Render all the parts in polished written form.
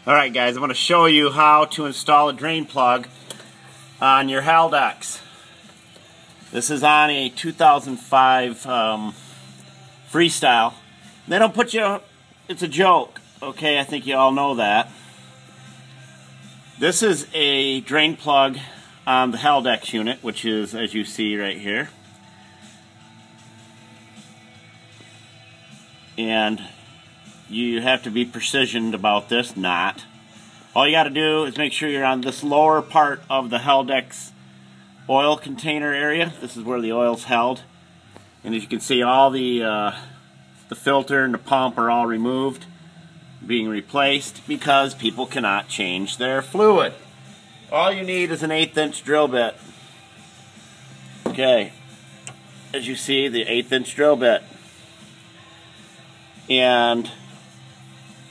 Alright guys, I'm going to show you how to install a drain plug on your Haldex. This is on a 2005 Freestyle. They don't put you, it's a joke, okay, I think you all know that. This is a drain plug on the Haldex unit, which is, as you see right here. And you have to be precisioned about this, not. All you got to do is make sure you're on this lower part of the Haldex oil container area. This is where the oil's held. And as you can see, all the filter and the pump are all removed, being replaced because people cannot change their fluid. All you need is an 1/8 inch drill bit. Okay, as you see, the 1/8 inch drill bit. And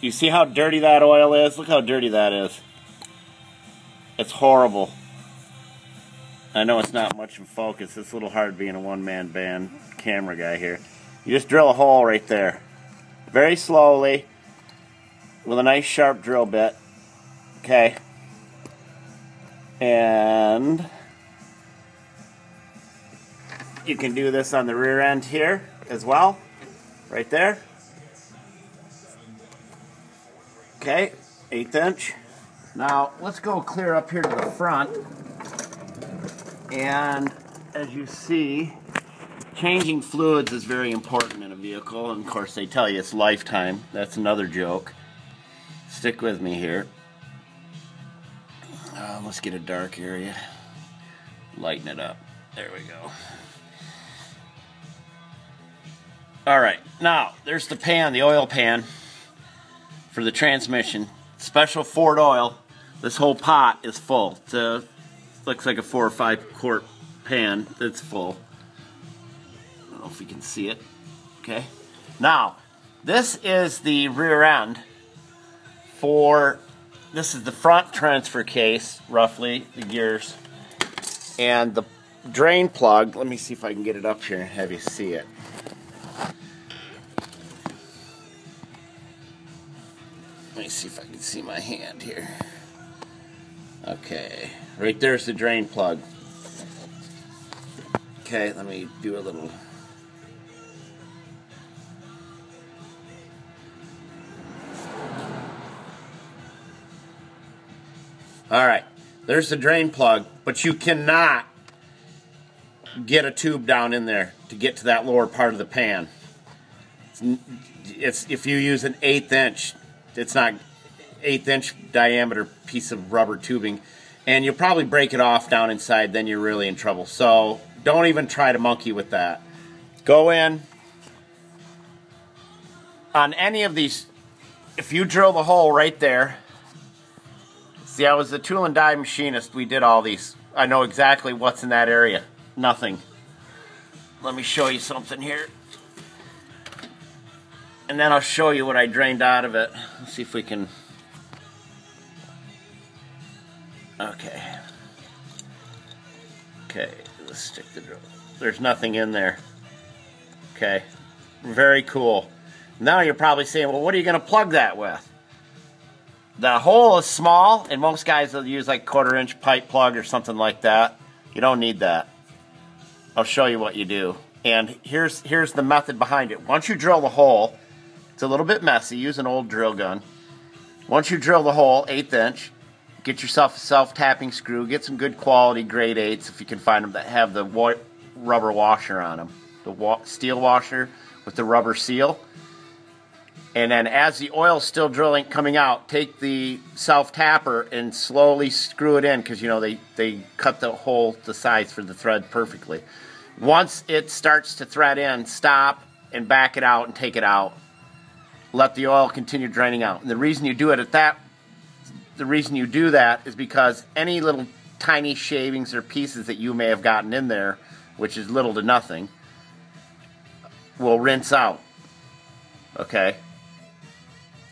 you see how dirty that oil is? Look how dirty that is. It's horrible. I know it's not much in focus. It's a little hard being a one-man band camera guy here. You just drill a hole right there. Very slowly, with a nice sharp drill bit. Okay. And you can do this on the rear end here as well. Right there. Okay, 1/8 inch. Now, let's go clear up here to the front. And as you see, changing fluids is very important in a vehicle. And of course, they tell you it's lifetime. That's another joke. Stick with me here. Let's get a dark area. Lighten it up. There we go. Alright, now, there's the pan, the oil pan for the transmission. Special Ford oil. This whole pot is full. It looks like a 4 or 5 quart pan that's full. I don't know if you can see it. Okay. Now, this is the rear end for, this is the front transfer case, roughly, the gears. And the drain plug, let me see if I can get it up here and have you see it. Let me see if I can see my hand here. Okay, right there's the drain plug. Okay, let me do a little. Alright, there's the drain plug, but you cannot get a tube down in there to get to that lower part of the pan. It's if you use an 1/8 inch, it's not 1/8 inch diameter piece of rubber tubing, and you'll probably break it off down inside, then you're really in trouble. So don't even try to monkey with that. Go in on any of these. If you drill the hole right there, see, I was the tool and die machinist. We did all these. I know exactly what's in that area. Nothing. Let me show you something here. And then I'll show you what I drained out of it. Let's see if we can. Okay. Okay, let's stick the drill. There's nothing in there. Okay. Very cool. Now you're probably saying, well, what are you going to plug that with? The hole is small, and most guys will use like 1/4 inch pipe plug or something like that. You don't need that. I'll show you what you do. And here's the method behind it. Once you drill the hole, it's a little bit messy. Use an old drill gun. Once you drill the hole, 1/8 inch, get yourself a self-tapping screw. Get some good quality grade 8s if you can find them that have the rubber washer on them. The steel washer with the rubber seal. And then as the oil's still coming out, take the self-tapper and slowly screw it in, because you know they cut the hole the size for the thread perfectly. Once it starts to thread in, stop and back it out and take it out. Let the oil continue draining out. And the reason you do it the reason you do that is because any little tiny shavings or pieces that you may have gotten in there, which is little to nothing, will rinse out. Okay?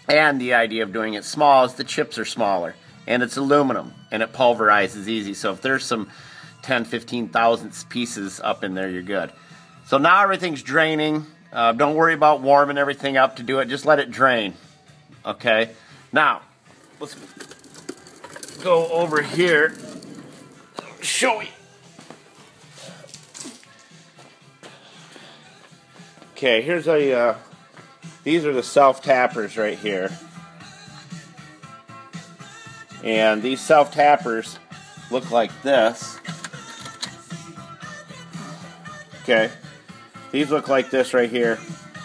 And the idea of doing it small is the chips are smaller. And it's aluminum. And it pulverizes easy. So if there's some 10, 15 thousandths pieces up in there, you're good. So now everything's draining. Don't worry about warming everything up to do it. Just let it drain. Okay? Now, let's go over here. Show you. Okay, here's a, these are the self-tappers right here. And these self-tappers look like this. Okay, these look like this right here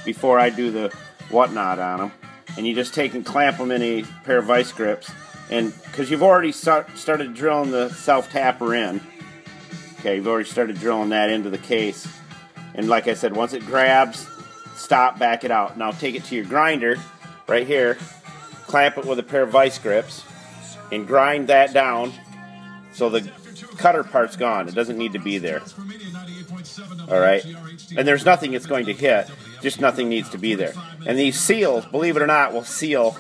before I do the whatnot on them. And you just take and clamp them in a pair of vice grips. And because you've already started drilling the self-tapper in. Okay, you've already started drilling that into the case. And like I said, once it grabs, stop, back it out. Now take it to your grinder right here, clamp it with a pair of vice grips, and grind that down so the cutter part's gone. It doesn't need to be there. Alright? And there's nothing it's going to hit, just nothing needs to be there. And these seals, believe it or not, will seal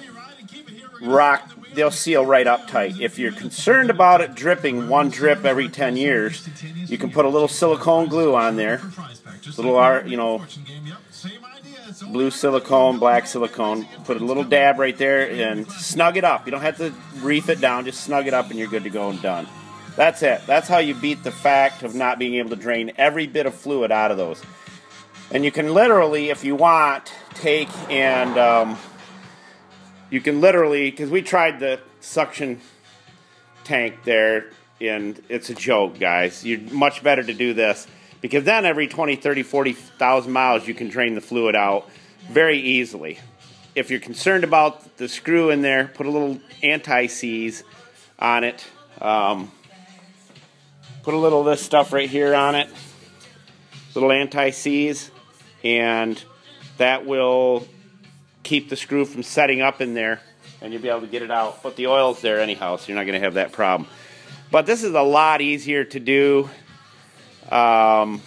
rock. They'll seal right up tight. If you're concerned about it dripping one drip every 10 years, you can put a little silicone glue on there. Little, you know, blue silicone, black silicone. Put a little dab right there and snug it up. You don't have to reef it down, just snug it up and you're good to go and done. That's it. That's how you beat the fact of not being able to drain every bit of fluid out of those. And you can literally, if you want, take and you can literally, because we tried the suction tank there, and it's a joke, guys. You're much better to do this, because then every 20, 30, 40,000 miles you can drain the fluid out very easily. If you're concerned about the screw in there, put a little anti-seize on it. Put a little of this stuff right here on it, little anti-seize, and that will keep the screw from setting up in there, and you'll be able to get it out. But the oil's there anyhow, so you're not going to have that problem. But this is a lot easier to do. And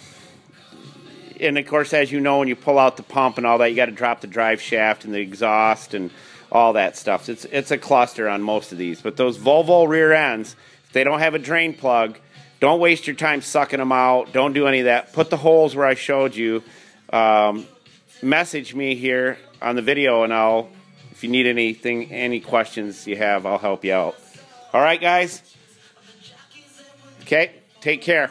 of course, as you know, when you pull out the pump and all that, you got to drop the drive shaft and the exhaust and all that stuff. It's a cluster on most of these. But those Volvo rear ends, if they don't have a drain plug, don't waste your time sucking them out. Don't do any of that. Put the holes where I showed you. Message me here on the video, and if you need anything, any questions you have, I'll help you out. All right, guys? Okay, take care.